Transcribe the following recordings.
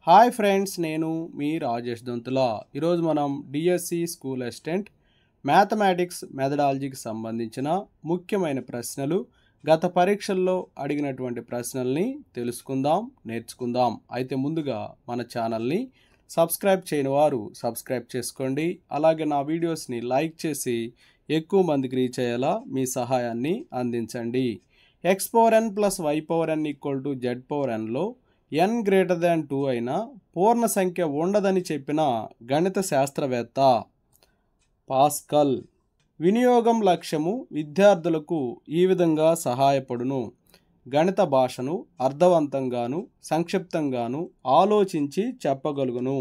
Hi friends, నేను మీ రాజేష్ దొంతుల. ఈరోజు మనం డిఎస్సి స్కూల్ అసిస్టెంట్ మ్యాథమెటిక్స్ మెథడాలజీకి సంబంధించిన ముఖ్యమైన ప్రశ్నలు, గత పరీక్షల్లో అడిగినటువంటి ప్రశ్నల్ని తెలుసుకుందాం, నేర్చుకుందాం. అయితే ముందుగా మన ఛానల్ని సబ్స్క్రైబ్ చేయని వారు సబ్స్క్రైబ్ చేసుకోండి. అలాగే నా వీడియోస్ని లైక్ చేసి ఎక్కువ మందికి రీచ్ అయ్యేలా మీ సహాయాన్ని అందించండి. x⁴n + y⁴n = z⁴nలో n > 2 అయిన పూర్ణ సంఖ్య ఉండదని చెప్పిన గణిత శాస్త్రవేత్త పాస్కల్. వినియోగం లక్ష్యము విద్యార్థులకు ఈ విధంగా సహాయపడును: గణిత భాషను అర్థవంతంగాను సంక్షిప్తంగాను ఆలోచించి చెప్పగలుగును.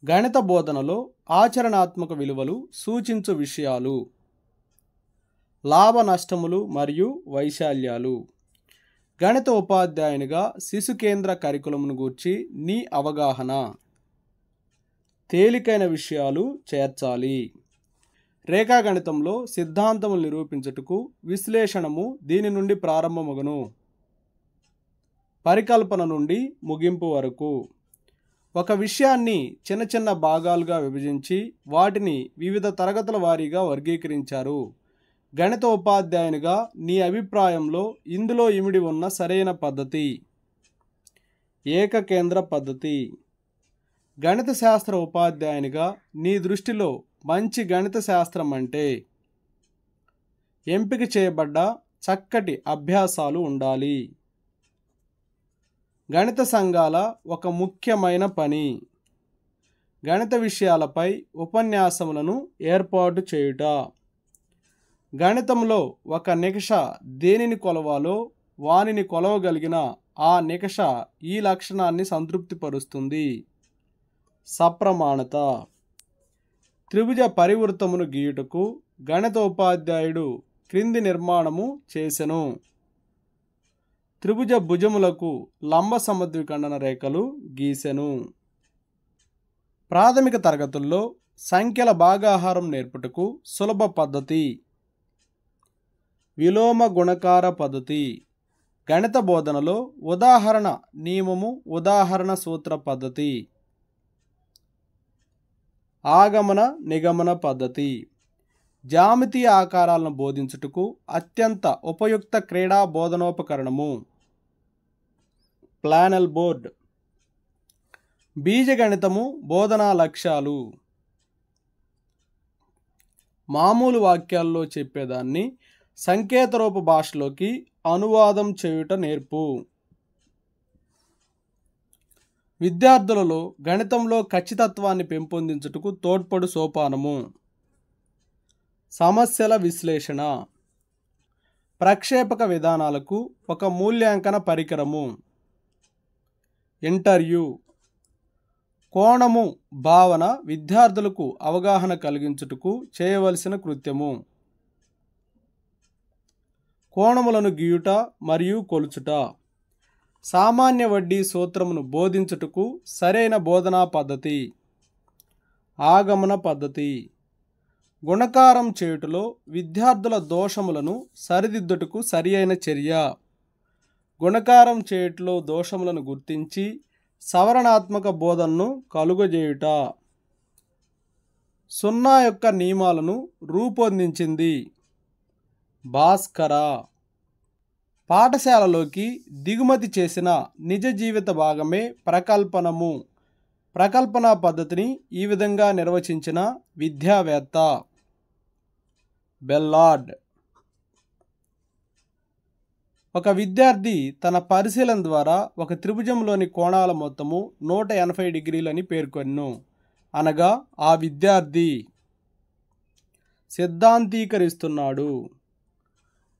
గణిత బోధనలో ఆచరణాత్మక విలువలు సూచించు విషయాలు: లాభ నష్టములు మరియు వైశాల్యాలు. గణిత ఉపాధ్యాయునిగా శిశు కేంద్ర కరికులంను గూర్చి నీ అవగాహన. తేలికైన విషయాలు చేర్చాలి. రేఖాగణితంలో సిద్ధాంతములు నిరూపించుటకు విశ్లేషణము దీని నుండి ప్రారంభమగును. పరికల్పన నుండి ముగింపు వరకు. ఒక విషయాన్ని చిన్న చిన్న భాగాలుగా విభజించి వాటిని వివిధ తరగతుల వారీగా వర్గీకరించారు. గణిత ఉపాధ్యాయునిగా నీ అభిప్రాయంలో ఇందులో ఇమిడి ఉన్న సరైన పద్ధతి ఏకకేంద్ర పద్ధతి. గణిత శాస్త్ర ఉపాధ్యాయునిగా నీ దృష్టిలో మంచి గణిత శాస్త్రం అంటే ఎంపిక చేయబడ్డ చక్కటి అభ్యాసాలు ఉండాలి. గణిత సంఘాల ఒక ముఖ్యమైన పని గణిత విషయాలపై ఉపన్యాసములను ఏర్పాటు చేయుట. గణితంలో ఒక నికష దేనిని కొలవాలో వానిని కొలవగలిగిన ఆ నికష ఈ లక్షణాన్ని సంతృప్తిపరుస్తుంది: సప్రమాణత. త్రిభుజ పరివృత్తమును గీయుటకు గణిత ఉపాధ్యాయుడు క్రింది నిర్మాణము చేసెను: త్రిభుజ భుజములకు లంబ సమద్విఖండన రేఖలు గీసెను. ప్రాథమిక తరగతుల్లో సంఖ్యల భాగాహారం నేర్పుటకు సులభ పద్ధతి విలోమ గుణకార పద్ధతి. గణిత బోధనలో ఉదాహరణ నియమము, ఉదాహరణ సూత్ర పద్ధతి. ఆగమన నిగమన పద్ధతి. జ్యామితీయ ఆకారాలను బోధించుటకు అత్యంత ఉపయుక్త క్రీడా బోధనోపకరణము ప్లానెల్ బోర్డ్. బీజగణితము బోధనా లక్ష్యాలు: మామూలు వాక్యాల్లో చెప్పేదాన్ని సంకేతరూప భాషలోకి అనువాదం చేయుట నేర్పు. విద్యార్థులలో గణితంలో ఖచ్చితత్వాన్ని పెంపొందించుటకు తోడ్పడు సోపానము సమస్యల విశ్లేషణ. ప్రక్షేపక విధానాలకు ఒక మూల్యాంకన పరికరము ఇంటర్వ్యూ. కోణము భావన విద్యార్థులకు అవగాహన కలిగించుటకు చేయవలసిన కృత్యము. కోణములను గీయుట మరియు కొలుచుట. సామాన్య వడ్డీ సూత్రమును బోధించుటకు సరైన బోధనా పద్ధతి ఆగమన పద్ధతి. గుణకారం చేయుటలో విద్యార్థుల దోషములను సరిదిద్దుటకు సరియైన చర్య. గుణకారం చేయుటలో దోషములను గుర్తించి సవరణాత్మక బోధనను కలుగజేయుట. సున్నా యొక్క నియమాలను రూపొందించింది భాస్కర. పాఠశాలలోకి దిగుమతి చేసిన నిజ జీవిత భాగమే ప్రకల్పనము. ప్రకల్పన పద్ధతిని ఈ విధంగా నిర్వచించిన విద్యావేత్త బెల్లార్డ్. ఒక విద్యార్థి తన పరిశీలన ద్వారా ఒక త్రిభుజంలోని కోణాల మొత్తము 180 డిగ్రీలని పేర్కొను. అనగా ఆ విద్యార్థి సిద్ధాంతీకరిస్తున్నాడు.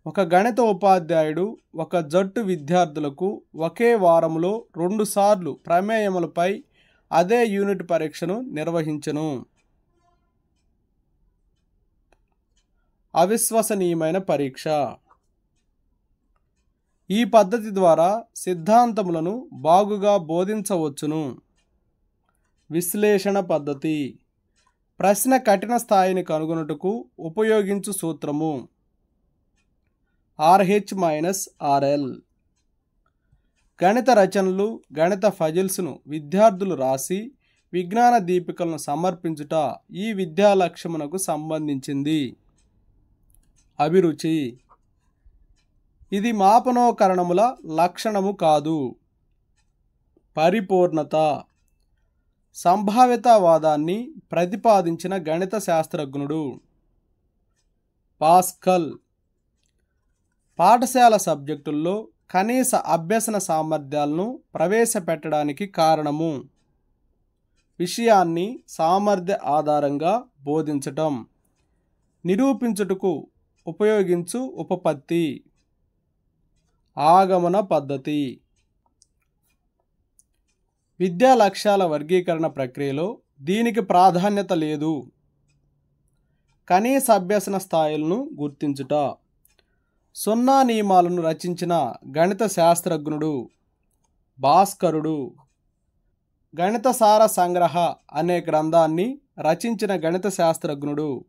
ఒక గణిత ఉపాధ్యాయుడు ఒక జట్టు విద్యార్థులకు ఒకే వారంలో 2 సార్లు ప్రమేయములపై అదే యూనిట్ పరీక్షను నిర్వహించెను. అవిశ్వసనీయమైన పరీక్ష. ఈ పద్ధతి ద్వారా సిద్ధాంతములను బాగుగా బోధించవచ్చును. విశ్లేషణ పద్ధతి. ప్రశ్న కఠిన స్థాయిని కనుగొనుటకు ఉపయోగించు సూత్రము RH - RL. గణిత రచనలు, గణిత ఫజిల్స్ను విద్యార్థులు రాసి విజ్ఞాన దీపికలను సమర్పించుట ఈ విద్యా లక్ష్యమునకు సంబంధించింది. అభిరుచి ఇది మాపనోకరణముల లక్షణము కాదు. పరిపూర్ణత సంభావ్యతావాదాన్ని ప్రతిపాదించిన గణిత శాస్త్రజ్ఞుడు. పాస్కల్ పాఠశాల సబ్జెక్టుల్లో కనీస అభ్యసన సామర్థ్యాలను ప్రవేశపెట్టడానికి కారణము. విషయాన్ని సామర్థ్య ఆధారంగా బోధించటం. నిరూపించుటకు ఉపయోగించు ఉపపత్తి. ఆగమన పద్ధతి. విద్యా లక్ష్యాల వర్గీకరణ ప్రక్రియలో దీనికి ప్రాధాన్యత లేదు. కనీస అభ్యసన స్థాయిలను గుర్తించుట. సున్నా నియమాలను రచించిన గణిత శాస్త్రజ్ఞుడు భాస్కరుడు. గణిత సార సంగ్రహ అనే గ్రంథాన్ని రచించిన గణిత శాస్త్రజ్ఞుడు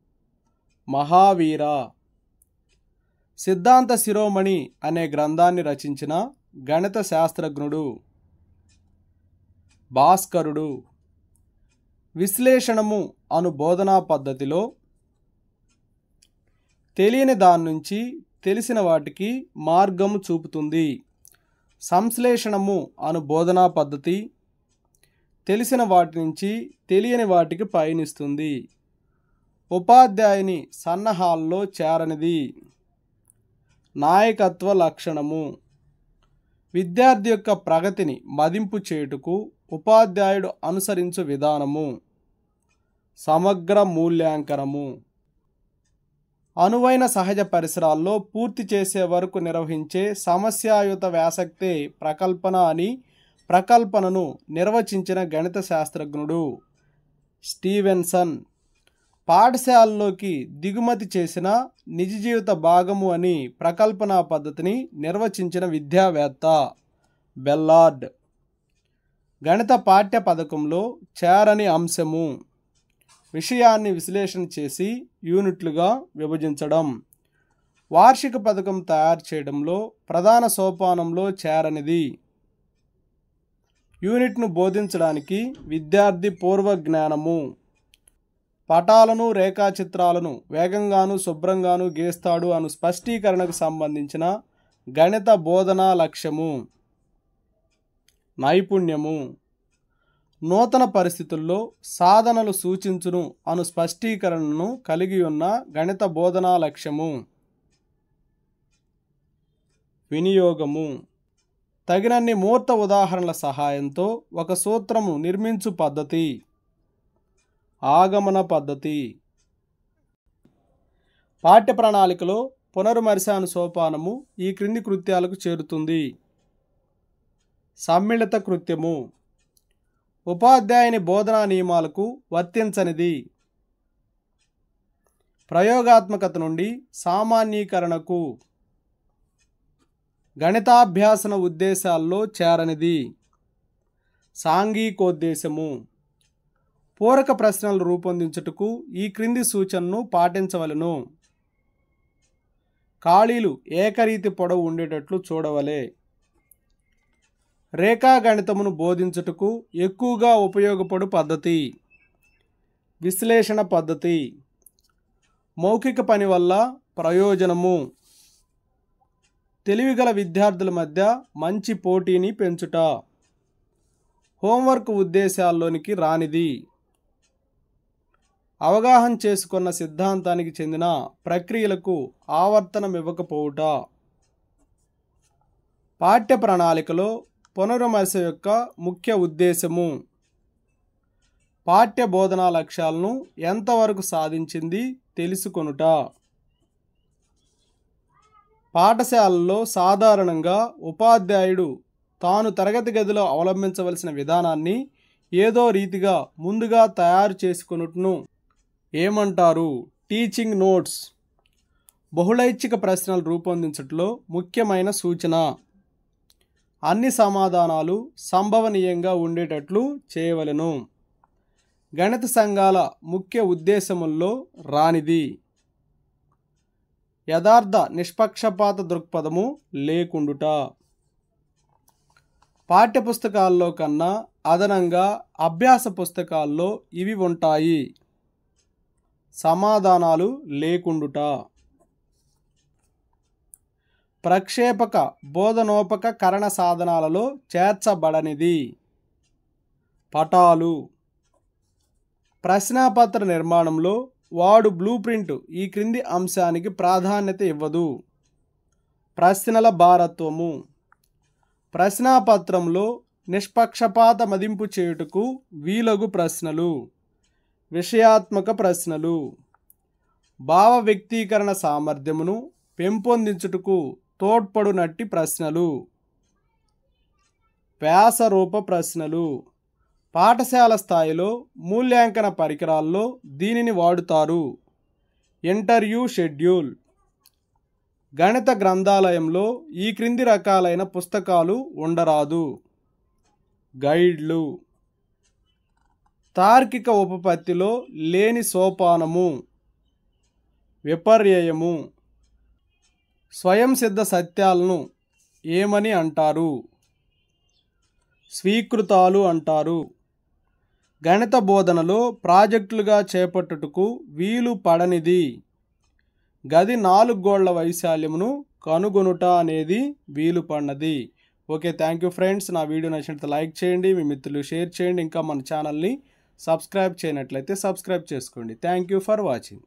మహావీర. సిద్ధాంత శిరోమణి అనే గ్రంథాన్ని రచించిన గణిత శాస్త్రజ్ఞుడు భాస్కరుడు. విశ్లేషణము అను బోధనా పద్ధతిలో తెలియని దాని నుంచి తెలిసిన వాటికి మార్గము చూపుతుంది. సంశ్లేషణము అను బోధనా పద్ధతి తెలిసిన వాటి నుంచి తెలియని వాటికి పయనిస్తుంది. ఉపాధ్యాయుని సన్నాహాల్లో చేరనిది. నాయకత్వ లక్షణము విద్యార్థి యొక్క ప్రగతిని మదింపు చేయుటకు ఉపాధ్యాయుడు అనుసరించు విధానము. సమగ్ర మూల్యాంకనము అనువైన సహజ పరిసరాల్లో పూర్తి చేసే వరకు నిర్వహించే సమస్యాయుత వ్యాసక్తే ప్రకల్పన అని ప్రకల్పనను నిర్వచించిన గణిత శాస్త్రజ్ఞుడు స్టీవెన్సన్. పాఠశాలలోకి దిగుమతి చేసిన నిజ జీవిత భాగము అని ప్రకల్పనా పద్ధతిని నిర్వచించిన విద్యావేత్త బెల్లార్డ్. గణిత పాఠ్య పథకంలో చేరని అంశము. విషయాన్ని విశ్లేషణ చేసి యూనిట్లుగా విభజించడం. వార్షిక పథకం తయారు చేయడంలో ప్రధాన సోపానంలో చేరనిది. యూనిట్ను బోధించడానికి విద్యార్థి పూర్వ జ్ఞానము. పటాలను రేఖాచిత్రాలను వేగంగాను శుభ్రంగాను గీస్తాడు అను స్పష్టీకరణకు సంబంధించిన గణిత బోధనా లక్ష్యము. నైపుణ్యము నూతన పరిస్థితుల్లో సాధనలు సూచించును అను స్పష్టీకరణను కలిగి ఉన్న గణిత బోధనా లక్ష్యము. వినియోగము తగినన్ని మూర్త ఉదాహరణల సహాయంతో ఒక సూత్రము నిర్మించు పద్ధతి. ఆగమన పద్ధతి పాఠ్య ప్రణాళికలో పునర్విమర్శను సోపానము ఈ క్రింది కృత్యాలకు చేరుతుంది. సమ్మిళిత కృత్యము ఉపాధ్యాయుని బోధనా నియమాలకు వర్తించనిది. ప్రయోగాత్మకత నుండి సామాన్యీకరణకు. గణితాభ్యాసన ఉద్దేశాల్లో చేరనిది. సాంఘికోద్దేశము పూరక ప్రశ్నలు రూపొందించుటకు ఈ క్రింది సూచనను పాటించవలెను. ఖాళీలు ఏకరీతి పొడవు ఉండేటట్లు చూడవలే. రేఖాగణితమును బోధించుటకు ఎక్కువగా ఉపయోగపడు పద్ధతి. విశ్లేషణ పద్ధతి మౌఖిక పని వల్ల ప్రయోజనము. తెలివిగల విద్యార్థుల మధ్య మంచి పోటీని పెంచుట. హోంవర్క్ ఉద్దేశాల్లోనికి రానిది. అవగాహన చేసుకున్న సిద్ధాంతానికి చెందిన ప్రక్రియలకు ఆవర్తనం ఇవ్వకపోవుట. పాఠ్య ప్రణాళికలో పునర్విమర్శ యొక్క ముఖ్య ఉద్దేశము. పాఠ్య బోధనా లక్ష్యాలను ఎంతవరకు సాధించింది తెలుసుకొనుట. పాఠశాలలో సాధారణంగా ఉపాధ్యాయుడు తాను తరగతి గదిలో అవలంబించవలసిన విధానాన్ని ఏదో రీతిగా ముందుగా తయారు చేసుకొనుటను ఏమంటారు? Teaching notes. బహుళైచ్ఛిక ప్రశ్నలు రూపొందించడంలో ముఖ్యమైన సూచన. అన్ని సమాధానాలు సంభవనీయంగా ఉండేటట్లు చేయవలెను. గణిత సంఘాల ముఖ్య ఉద్దేశముల్లో రానిది. యథార్థ నిష్పక్షపాత దృక్పథము లేకుండుట. పాఠ్యపుస్తకాల్లో కన్నా అదనంగా అభ్యాస పుస్తకాల్లో ఇవి ఉంటాయి. సమాధానాలు లేకుండుట. ప్రక్షేపక బోధనోపకరణ సాధనాలలో చేర్చబడనిది. పటాలు. ప్రశ్నాపత్ర నిర్మాణంలో వాడు బ్లూ ప్రింట్ ఈ క్రింది అంశానికి ప్రాధాన్యత ఇవ్వదు. ప్రశ్నల భారత్వము. ప్రశ్నాపత్రంలో నిష్పక్షపాత మదింపు చేయుటకు వీలగు ప్రశ్నలు. విషయాత్మక ప్రశ్నలు. భావ వ్యక్తీకరణ సామర్థ్యమును పెంపొందించుటకు తోడ్పడునట్టి ప్రశ్నలు. వ్యాసరూప ప్రశ్నలు. పాఠశాల స్థాయిలో మూల్యాంకన పరికరాల్లో దీనిని వాడుతారు. Interview schedule. గణిత గ్రంథాలయంలో ఈ క్రింది రకాలైన పుస్తకాలు ఉండరాదు. గైడ్లు. తార్కిక ఉపపత్తిలో లేని సోపానము. విపర్యయము. స్వయం సిద్ధ సత్యాలను ఏమని అంటారు? స్వీకృతాలు అంటారు. గణిత బోధనలో ప్రాజెక్టులుగా చేపట్టుటకు వీలు పడనిది. గది 4 గోళ్ల వైశాల్యమును కనుగొనుట అనేది వీలు పడినది. Okay, thank you friends. నా వీడియో నచ్చినట్లయితే లైక్ చేయండి, మీ మిత్రులు షేర్ చేయండి. ఇంకా మన ఛానల్ని సబ్స్క్రైబ్ చేయనట్లయితే సబ్స్క్రైబ్ చేసుకోండి. Thank you for watching.